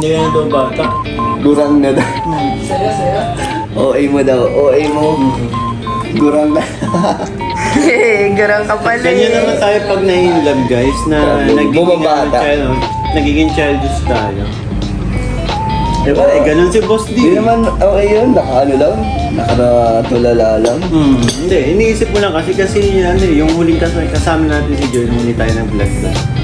Hindi yan daw bata. Gurang na daw. OA mo daw. OA mo. Gurang na. Garang ka pala Ganyan naman tayo pag na-inlove guys, na Bumabata. nagiging childish tayo. Diba? Eh, ganun si Boss D. Hindi naman okay yun. Naka-ano lang. Naka-tulala lang. Hindi, iniisip mo lang kasi ano, yung huling kasama natin si Joy, nung huli tayo ng vlog doon.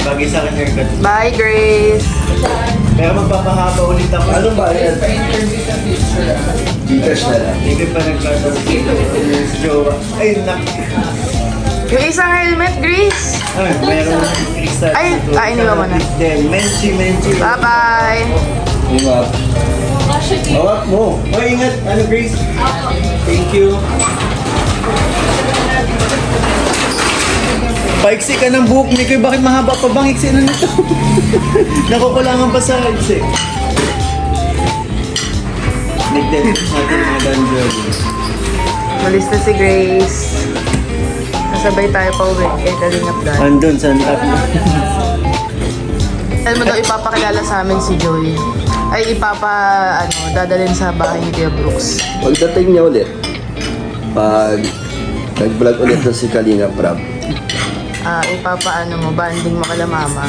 Bagay sa akin haircut. Bye, Grace. Pero magpapahaba ulit ako. Ano ba yan? Gcash na lang. Hindi pa nagkakaroon. Jowa. Ay, Yung isang helmet, Grace. Ay, mayroon crystal. Ay, iniwan mo na. Menchi. Bye-bye. Ingat. Hawak mo. Oh, ingat. Ano, Grace? Thank you. Paiksi ka ng buhok ni Kuya. Bakit mahaba pa bang iksi na nito? Nakukulangan pa sa iksi. Nagdedit natin mga dandruff. Malis na si Grace. Kasabay tayo pa uwi kay Kalingap Dan. Andun, saan up? Alam mo daw, ipapakilala sa amin si Joy. Ay, dadalhin sa bahay ni Kuya Brooks. Pagdating niya ulit, pag nag-vlog ulit na si Kalinga Prab, Banding mo kala mama.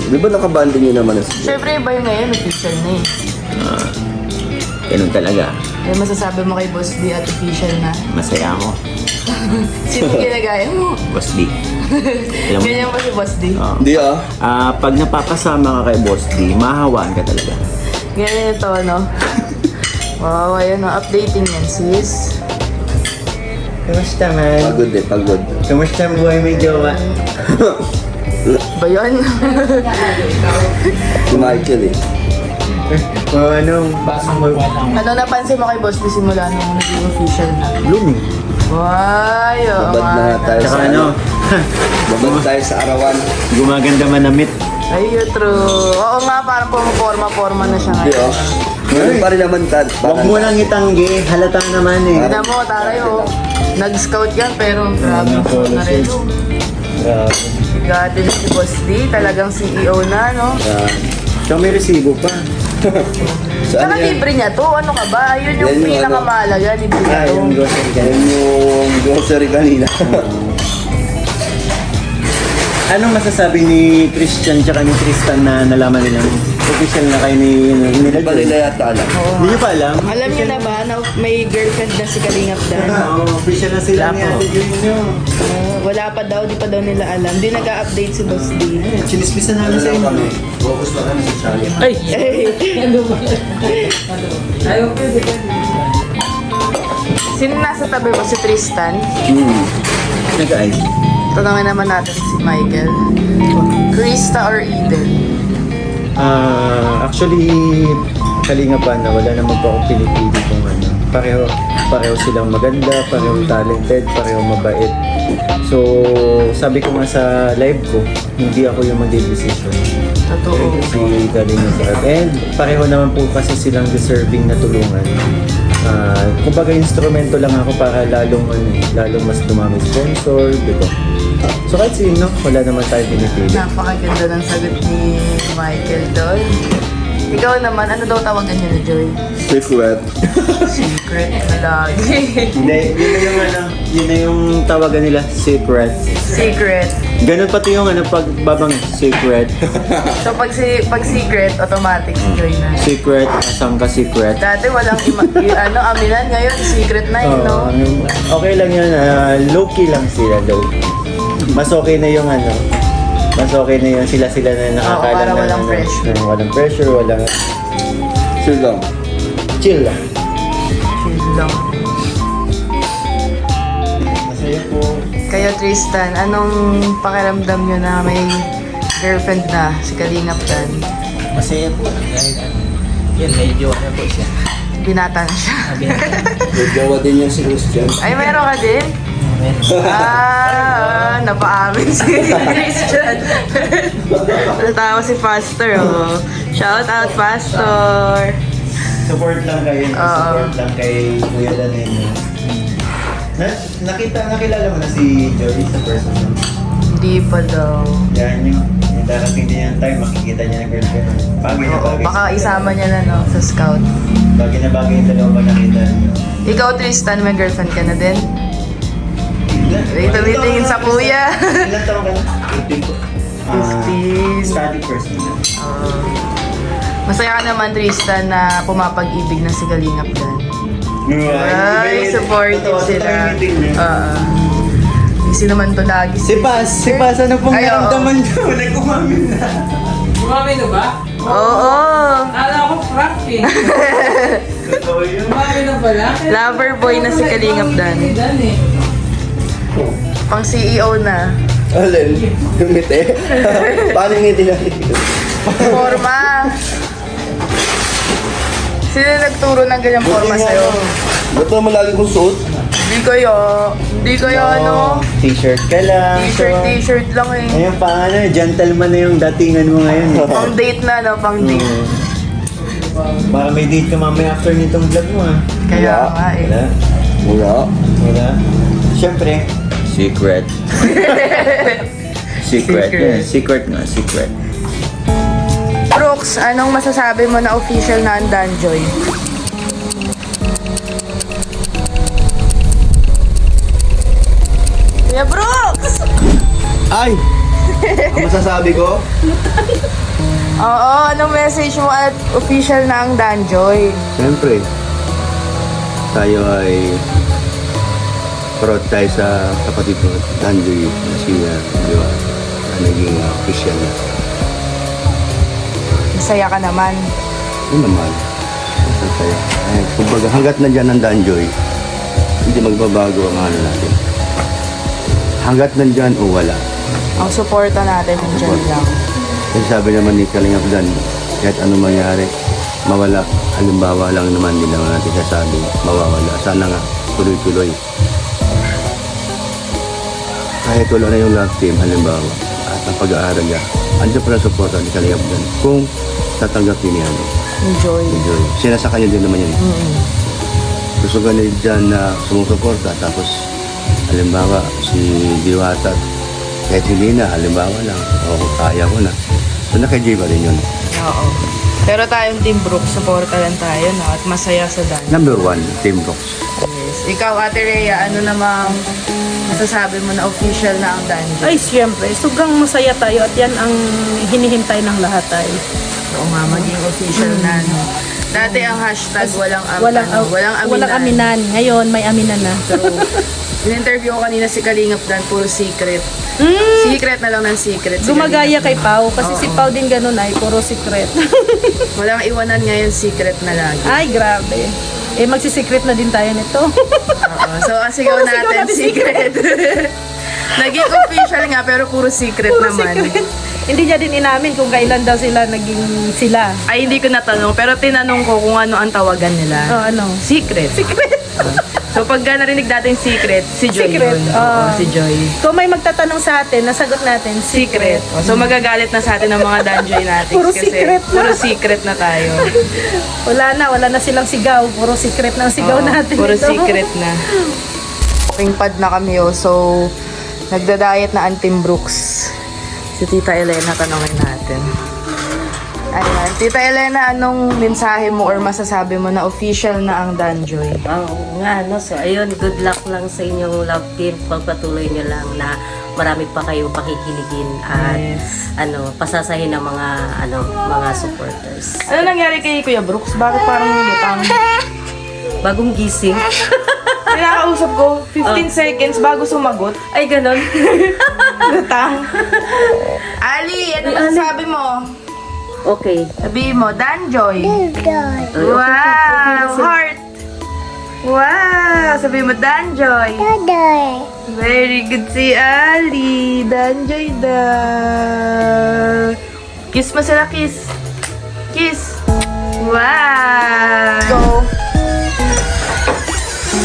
di ba nakabanding niyo naman na si Joy? Siyempre, iba yung ngayon, official na eh. Ganun talaga. May masasabi mo kay Boss D at official na. Masaya ako. Sino ginagaya mo? Boss D. Alam mo, Ganyan ba si Boss D? Hindi ah. pag napapasama ka kay Boss D, mahawaan ka talaga. Ganyan ito, no? Wow, ayun, no? Updating yan, sis. Kamusta man? Pagod eh, pagod. Kamusta ang buhay may jowa? Ba yun? Si Michael eh. O anong? Ano napansin mo kay Boss D simula nung naging official na? Blooming. Wow, oo Babad na nga. tayo Tsaka sa ano? Babad tayo sa arawan. Gumaganda manamit. Ay, true. Oo nga, parang pumaporma-porma na siya Hindi ngayon. ah. Meron pa rin naman tad. Huwag mo lang itanggi. Halata naman eh. Tignan mo, taray, oh. Nag-scout yan, pero grabe Mga po na rin. policies. Grabe. Grabe na si Boss D, talagang CEO na, no? Tsaka may resibo pa. Saan Saka yan? libre niya to, ano ka ba? Yun yung Yan yung pinakamahalaga, libre niya to. Yung grocery ka. Yan yung grocery kanina. Anong masasabi ni Christian tsaka ni Tristan na nalaman nilang official na kayo nila Hindi ba nila Joy? yata alam? Hindi niyo pa alam? Alam niyo na ba na may girlfriend na si Kalingap Dan? Oo, official na sila ni Ate Joy niyo. Wala pa daw, di pa daw nila alam. Di nag-update si Boss D. Chinismisan namin sa Alam inyo. kami. Focus pa kami sa challenge. Ay! Sino nasa tabi mo? Si Tristan? Nag-ay. Tanungin naman natin si Michael. Krista or Eden? Actually, kalinga pa na wala naman po akong pinipili kung ano. Pareho silang maganda, pareho talented, pareho mabait. So, sabi ko nga sa live ko, hindi ako yung mag-decision. Totoo. Si Kalinga Prab. And pareho naman po kasi silang deserving na tulungan. Kumbaga instrumento lang ako para lalong mas dumami sponsor, diba? So kahit sino, wala naman tayo pinipili. Napakaganda ng sagot ni Michael doon. Ikaw naman, ano daw tawagan niyo na Joy? Secret. Secret na lagi. Hindi, yun na yung tawagan nila, secret. Secret. Ganun pati yung pagbabang secret. So pag secret, automatic si Joy na. Secret, asang ka secret. Dati walang aminan, ngayon secret na yun, no? Okay lang yun, low-key lang sila, low-key. Mas okay na yung mas okay na yung sila-sila na nakakala para na walang pressure. Walang pressure, walang Sure lang. chill lang. Chill lang. Masaya po. Kayo Tristan, anong pakiramdam nyo na may girlfriend na si Kalingap Dan? Masaya po. Dahil yun, medyo ano po siya. Binata na siya. May gawa din yan si Christian. Ay, meron ka din? Napaamin si Christian. Natawa si Pastor, oh. Shout out, Pastor. Support lang kayo. Oo. Support lang kay Kuya Danilo. Nakilala mo na si Joey sa person mo? Hindi pa daw. Yan yung darating din yung time, makikita niya ng girlfriend. Bagay na Oo, bagay. baka isama niya na, no, sa scout. Bagay na bagay yung dalawa nakita niyo. Ikaw, Tristan, may girlfriend ka na din? Wait, tumitingin sa kuya. Ilan taon ka na? 15. Study person. Masaya ka naman, Tristan, na pumapag-ibig na si Kalingap Dan. Ay, supportive sila. Busy naman to lagi. Si Paz, ano pong Ay, oo. naramdaman ko? Nag-umamin na. Umami na ba? Oo. Kala ko prank eh. Totoo yun. Umami na pala. Lover boy na si Kalingap Dan. Dan eh. Pang CEO na. Alin? Yung ngiti? Paano yung ngiti natin? Forma. Sino nagturo ng ganyang forma sa'yo? Ba't naman lagi kong suot? Hindi kayo ano. T-shirt ka lang. T-shirt lang eh. Ngayon pa gentleman na yung datingan mo ngayon. Pang date na, no? Pang date. Baka may date ka mamaya after nitong vlog mo Kaya nga eh. Wala? Wala. Wala? Siyempre, secret. Secret. Yeah, secret nga, secret. Brooks, anong masasabi mo na official na ang Danjoy? Kuya Brooks! Ay! Ang masasabi ko? Oo, anong message mo at official na ang Danjoy? Siyempre, tayo ay proud tayo sa kapatid ko, Danjoy, na siya, di ba, na naging official na. Masaya ka naman. Yun naman, masaya. Eh, kumbaga, hanggat nandyan ang Danjoy, hindi magbabago ang ano natin. Hanggat nandyan o wala. Ang suporta natin nandiyan lang. Kasi sabi naman ni Kalingap Dan, kahit ano mangyari, mawala. Halimbawa lang naman, hindi naman natin sasabi, mawawala. Sana nga, tuloy-tuloy. Kahit wala na yung love team, halimbawa, at ang pag-aaral niya, andyan pala suporta ni Kalingap Dan. Kung tatanggapin niya, Enjoy. enjoy. Sinasa kanya din naman yun. Gusto ka na dyan na sumusuporta, tapos halimbawa, si Diwata, kahit hindi na, halimbawa lang, o kaya ko na. So, naka-J pa rin yun. Oo. Pero tayong Team Brooks, suporta lang tayo, no? At masaya sa Dan. Number 1, Team Brooks. Yes. Ikaw, Ate Rhea, ano namang masasabi mo na official na ang Danjoy? Ay, siyempre, sobrang masaya tayo at yan ang hinihintay ng lahat tayo. Oo nga, maging official na, no? Dati ang hashtag walang Walang aminan. aminan. Ngayon, may aminan na. In-interview ko kanina si Kalingap Dan, puro secret. Secret na lang ng secret. Si Gumagaya kay Kalingap Pau kasi Oo. si Pau din ganun ay puro secret. Dan. Walang iwanan ngayon, secret na lagi. Ay, grabe. Eh, magsisecret na din tayo nito. Oo. So, ang sigaw Puro sigaw natin, natin, secret. Naging official nga, pero puro secret Puro naman. secret. Hindi niya din inamin kung kailan daw sila naging sila. Ay, hindi ko natanong, pero tinanong ko kung ano ang tawagan nila. Oh, ano? Secret. Secret. So, pag narinig natin secret, si Joy Secret, yun. oo. Oo, si Joy. Kung may magtatanong sa atin, nasagot natin, Secret. So, magagalit na sa atin ang mga Danjoy natin. Puro secret na. Puro secret na tayo. Wala na silang sigaw. Puro secret na ang sigaw Oo, natin. Puro ito. secret na. Walking pad na kami, oh. So, nagda-diet na ang Team Brooks. Si Tita Elena, tanongin natin. Ayan. Tita Elena, anong mensahe mo or masasabi mo na official na ang Danjoy? Oo nga, no? So, ayun, good luck lang sa inyong love team. Pagpatuloy nyo lang na marami pa kayong pakikiligin at pasasahin ng mga supporters. Ano nangyari kay Kuya Brooks? Bakit parang nilutang? Bagong gising. Pinakausap ko, 15 seconds bago sumagot. Ay, ganon. Lutang. Ali, ano masasabi mo? Okay. Sabihin mo, Danjoy. Wow! Heart! Wow! Sabihin mo, Danjoy. Very good si Ali. Danjoy daw. Kiss mo sila, kiss. Kiss. Wow! Go.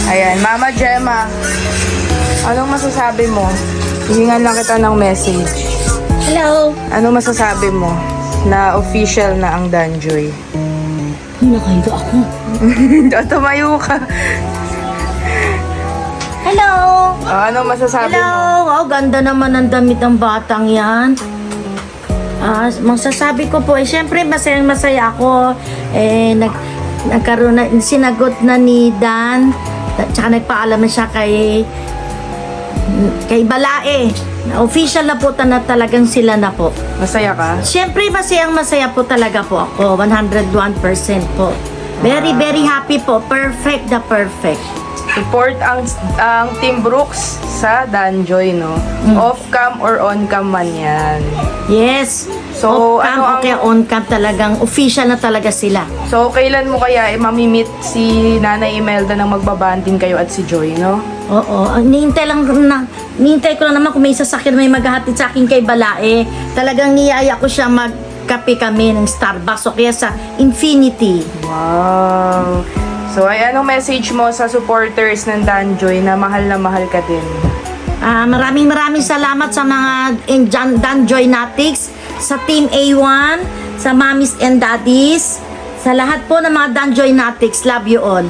Ayan, Mama Gemma. Anong masasabi mo? Hihingan lang kita ng message. Hello. Anong masasabi mo na official na ang Danjoy? Nakahiga ako. Tumayo ka. Hello! Ano masasabi mo? Hello! Oh, ganda naman ng damit ng batang yan. Masasabi ko po, syempre masaya ako. Nagkaroon na, sinagot na ni Dan, tsaka nagpaalam na siya kay Balae. Official na po na talagang sila na po. Masaya ka? Siyempre, masaya po talaga po ako. 101% po. Very, very happy po. Perfect na perfect. Support ang Team Brooks sa Danjoy, no? Off-cam or on-cam man yan. Yes. So, Off-cam ano o kaya on-cam talagang official na talaga sila. So, kailan mo kaya mamimit si Nanay Imelda nang magbabanding kayo at si Joy, no? Oo. Nihintay ko lang naman kung may sasakyan may maghahatid sa akin kay Balae. Talagang niyaya ko siya magkape kami ng Starbucks o kaya sa Infinity. Wow! So, ay anong message mo sa supporters ng Danjoy na mahal ka din? Maraming salamat sa mga Danjoy Natics, sa Team A1, sa Mommies and Daddies, sa lahat po ng mga Danjoy Natics. Love you all.